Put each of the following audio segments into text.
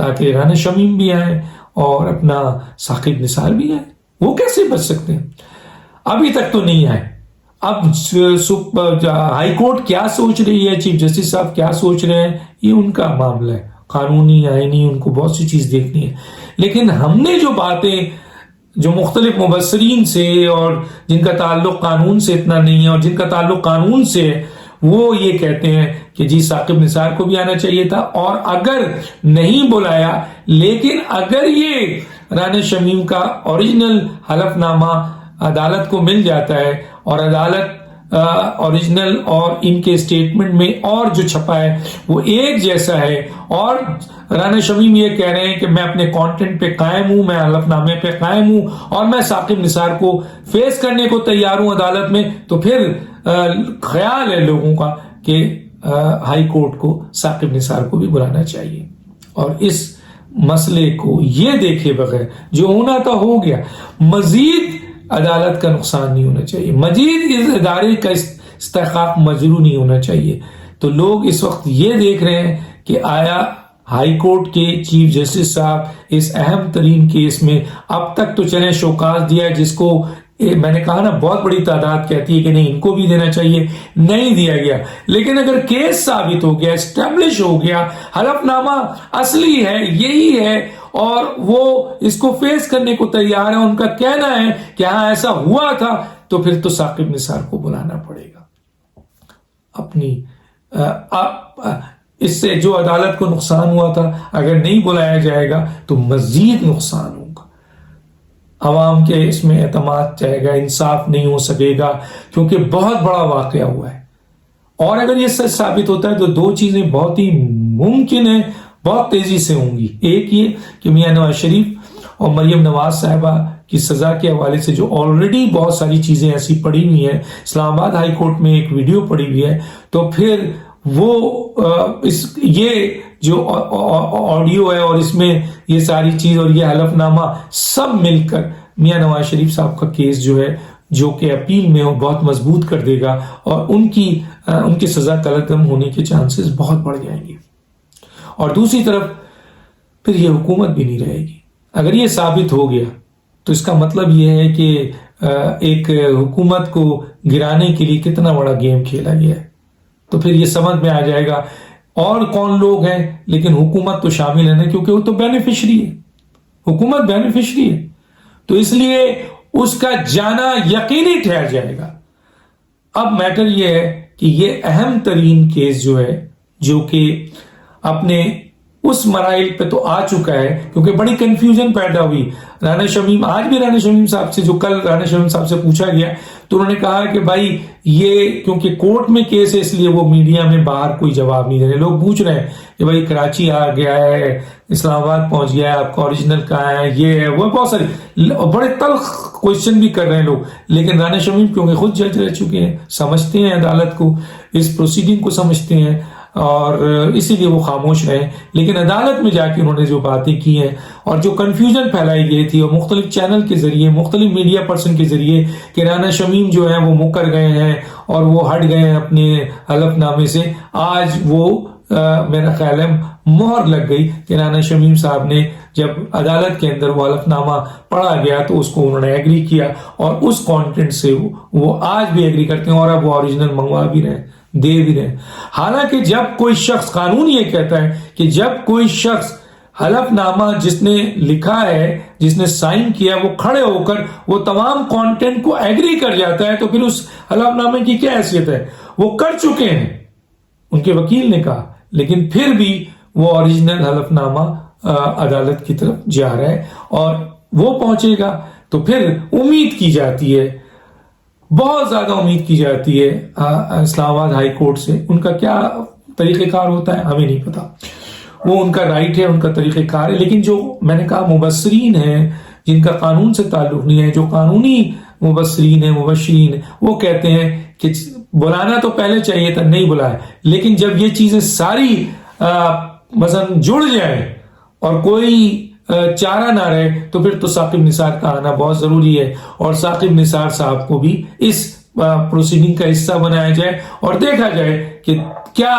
تاکہ رانا شمیم بھی آئیں اور اپنا ثاقب نثار بھی آئیں. وہ کیسے بچ سکتے ہیں؟ ابھی تک تو نہیں آئے. اب ہائی کورٹ کیا سوچ رہی ہے، چیف جسٹس صاحب کیا سوچ رہے ہیں، یہ ان کا معاملہ ہے، قانونی آئینی ان کو بہت سی چیز دیکھنی ہے. لیکن ہم نے جو باتیں جو مختلف مبصرین سے اور جن کا تعلق قانون سے اتنا نہیں ہے اور جن کا تعلق قانون سے ہے، وہ یہ کہتے ہیں کہ جی ثاقب نثار کو بھی آنا چاہیے تھا، اور اگر نہیں بلایا لیکن اگر یہ رانا شمیم کا اوریجنل حلف نامہ عدالت کو مل جاتا ہے اور عدالت اوریجنل اور ان کے اسٹیٹمنٹ میں اور جو چھپا ہے وہ ایک جیسا ہے، اور رانا شمیم یہ کہہ رہے ہیں کہ میں اپنے کانٹینٹ پہ قائم ہوں، میں حلف نامے پہ قائم ہوں اور میں ثاقب نثار کو فیس کرنے کو تیار ہوں عدالت میں، تو پھر خیال ہے لوگوں کا کہ ہائی کورٹ کو ثاقب نثار کو بھی بلانا چاہیے. اور اس مسئلے کو یہ دیکھے بغیر جو ہونا تھا ہو گیا، مزید عدالت کا نقصان نہیں ہونا چاہیے، مزید اس ادارے کا استحقاق مجروح نہیں ہونا چاہیے. تو لوگ اس وقت یہ دیکھ رہے ہیں کہ آیا ہائی کورٹ کے چیف جسٹس صاحب اس اہم ترین کیس میں اب تک تو چلیں شوکاز دیا ہے، جس کو میں نے کہا نا بہت بڑی تعداد کہتی ہے کہ نہیں ان کو بھی دینا چاہیے، نہیں دیا گیا. لیکن اگر کیس ثابت ہو گیا، اسٹیبلش ہو گیا، حلف نامہ اصلی ہے، یہی ہے اور وہ اس کو فیس کرنے کو تیار ہے، ان کا کہنا ہے کہ ہاں ایسا ہوا تھا، تو پھر تو ثاقب نثار کو بلانا پڑے گا. اپنی اس سے جو عدالت کو نقصان ہوا تھا اگر نہیں بلایا جائے گا تو مزید نقصان ہوگا، عوام کے اس میں اعتماد جائے گا، انصاف نہیں ہو سکے گا، کیونکہ بہت بڑا واقعہ ہوا ہے. اور اگر یہ سچ ثابت ہوتا ہے تو دو چیزیں بہت ہی ممکن ہیں، بہت تیزی سے ہوں گی. ایک یہ کہ میاں نواز شریف اور مریم نواز صاحبہ کی سزا کے حوالے سے جو آلریڈی بہت ساری چیزیں ایسی پڑی ہوئی ہیں، اسلام آباد ہائی کورٹ میں ایک ویڈیو پڑی ہوئی ہے، تو پھر وہ یہ جو آڈیو ہے اور اس میں یہ ساری چیز اور یہ حلف نامہ سب مل کر میاں نواز شریف صاحب کا کیس جو ہے جو کہ اپیل میں وہ بہت مضبوط کر دے گا، اور ان کی سزا قلعدم ہونے کے چانسز بہت بڑھ جائیں گے. اور دوسری طرف پھر یہ حکومت بھی نہیں رہے گی. اگر یہ ثابت ہو گیا تو اس کا مطلب یہ ہے کہ ایک حکومت کو گرانے کے لیے کتنا بڑا گیم کھیلا گیا ہے. تو پھر یہ سمجھ میں آ جائے گا اور کون لوگ ہیں، لیکن حکومت تو شامل ہے نا، کیونکہ وہ تو بینیفیشری ہے، حکومت بینیفیشری ہے، تو اس لیے اس کا جانا یقینی ٹھہر جائے گا. اب میٹر یہ ہے کہ یہ اہم ترین کیس جو ہے جو کہ اپنے اس مراحل پہ تو آ چکا ہے، کیونکہ بڑی کنفیوژن پیدا ہوئی. رانا شمیم، آج بھی رانا شمیم صاحب سے جو کل رانا شمیم صاحب سے پوچھا گیا تو انہوں نے کہا کہ بھائی یہ کیونکہ کورٹ میں کیس ہے اس لیے وہ میڈیا میں باہر کوئی جواب نہیں دے رہے. لوگ پوچھ رہے ہیں کہ بھائی کراچی آ گیا ہے، اسلام آباد پہنچ گیا ہے، آپ کا اوریجنل کہاں ہے، یہ ہے وہ، بہت سارے بڑے تلخ کوشچن بھی کر رہے ہیں لوگ. لیکن رانا شمیم کیونکہ خود جج رہ چکے ہیں، سمجھتے ہیں عدالت کو، اس پروسیڈنگ کو سمجھتے ہیں، اور اسی لیے وہ خاموش رہے. لیکن عدالت میں جا کے انہوں نے جو باتیں کی ہیں اور جو کنفیوژن پھیلائی گئی تھی اور مختلف چینل کے ذریعے، مختلف میڈیا پرسن کے ذریعے کہ رانا شمیم جو ہیں وہ مکر گئے ہیں اور وہ ہٹ گئے ہیں اپنے حلف نامے سے، آج وہ میرا خیال ہے مہر لگ گئی کہ رانا شمیم صاحب نے جب عدالت کے اندر وہ حلف نامہ پڑھا گیا تو اس کو انہوں نے ایگری کیا، اور اس کانٹینٹ سے وہ آج بھی ایگری کرتے ہیں، اور اب وہ اوریجنل منگوا بھی رہے ہیں، دے بھی رہے. حالانکہ جب کوئی شخص، قانون یہ کہتا ہے کہ جب کوئی شخص حلف نامہ جس نے لکھا ہے، جس نے سائن کیا، وہ کھڑے ہو کر وہ تمام کانٹینٹ کو ایگری کر جاتا ہے تو پھر اس حلف نامے کی کیا حیثیت ہے؟ وہ کر چکے ہیں، ان کے وکیل نے کہا، لیکن پھر بھی وہ اوریجنل حلف نامہ عدالت کی طرف جا رہا ہے اور وہ پہنچے گا. تو پھر امید کی جاتی ہے، بہت زیادہ امید کی جاتی ہے اسلام آباد ہائی کورٹ سے. ان کا کیا طریقہ کار ہوتا ہے ہمیں نہیں پتا، وہ ان کا رائٹ ہے، ان کا طریقہ کار ہے. لیکن جو میں نے کہا مبصرین ہیں جن کا قانون سے تعلق نہیں ہے، جو قانونی مبصرین ہیں، مبشرین ہیں، وہ کہتے ہیں کہ بلانا تو پہلے چاہیے تھا، نہیں بلایا. لیکن جب یہ چیزیں ساری مثلا جڑ جائیں اور کوئی چارہ نہ رہے تو پھر تو ثاقب نثار کا آنا بہت ضروری ہے، اور ثاقب نثار صاحب کو بھی اس پروسیڈنگ کا حصہ بنایا جائے اور دیکھا جائے کہ کیا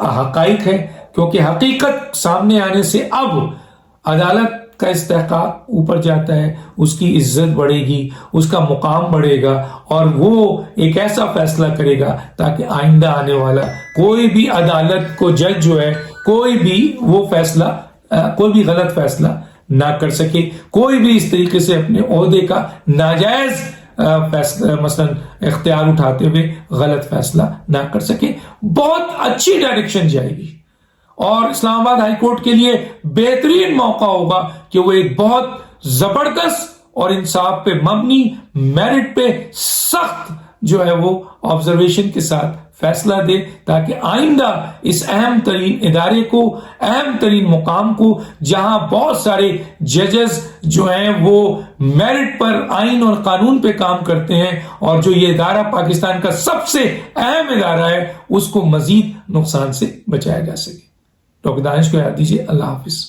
حقائق ہے. کیونکہ حقیقت سامنے آنے سے اب عدالت کا استحقاق اوپر جاتا ہے، اس کی عزت بڑھے گی، اس کا مقام بڑھے گا، اور وہ ایک ایسا فیصلہ کرے گا تاکہ آئندہ آنے والا کوئی بھی عدالت کو جج جو ہے کوئی بھی وہ فیصلہ کوئی بھی غلط فیصلہ نہ کر سکے، کوئی بھی اس طریقے سے اپنے عہدے کا ناجائز فیصلہ مثلا اختیار اٹھاتے ہوئے غلط فیصلہ نہ کر سکے۔ بہت اچھی ڈائریکشن جائے گی، اور اسلام آباد ہائی کورٹ کے لیے بہترین موقع ہوگا کہ وہ ایک بہت زبردست اور انصاف پہ مبنی، میرٹ پہ سخت جو ہے وہ آبزرویشن کے ساتھ فیصلہ دے، تاکہ آئندہ اس اہم ترین ادارے کو، اہم ترین مقام کو، جہاں بہت سارے ججز جو ہیں وہ میرٹ پر، آئین اور قانون پہ کام کرتے ہیں، اور جو یہ ادارہ پاکستان کا سب سے اہم ادارہ ہے، اس کو مزید نقصان سے بچایا جا سکے۔ ڈاکٹر دانش کو یاد دیجیے۔ اللہ حافظ۔